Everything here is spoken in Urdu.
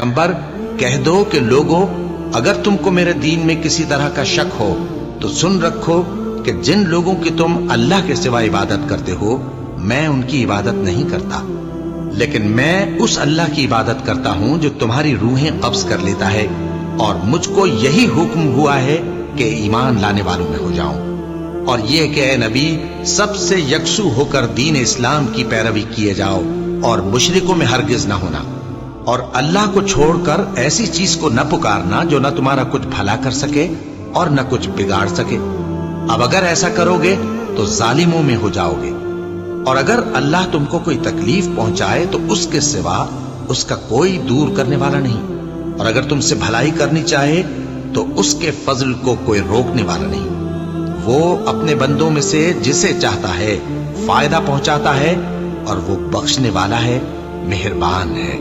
پیغمبر کہہ دو کہ لوگوں، اگر تم کو میرے دین میں کسی طرح کا شک ہو تو سن رکھو کہ جن لوگوں کی تم اللہ کے سوا عبادت کرتے ہو میں ان کی عبادت نہیں کرتا، لیکن میں اس اللہ کی عبادت کرتا ہوں جو تمہاری روحیں قبض کر لیتا ہے، اور مجھ کو یہی حکم ہوا ہے کہ ایمان لانے والوں میں ہو جاؤں، اور یہ کہ اے نبی سب سے یکسو ہو کر دین اسلام کی پیروی کیے جاؤ اور مشرکوں میں ہرگز نہ ہونا، اور اللہ کو چھوڑ کر ایسی چیز کو نہ پکارنا جو نہ تمہارا کچھ بھلا کر سکے اور نہ کچھ بگاڑ سکے۔ اب اگر ایسا کرو گے تو ظالموں میں ہو جاؤ گے، اور اگر اللہ تم کو کوئی تکلیف پہنچائے تو اس کے سوا اس کا کوئی دور کرنے والا نہیں، اور اگر تم سے بھلائی کرنی چاہے تو اس کے فضل کو کوئی روکنے والا نہیں۔ وہ اپنے بندوں میں سے جسے چاہتا ہے فائدہ پہنچاتا ہے، اور وہ بخشنے والا ہے، مہربان ہے۔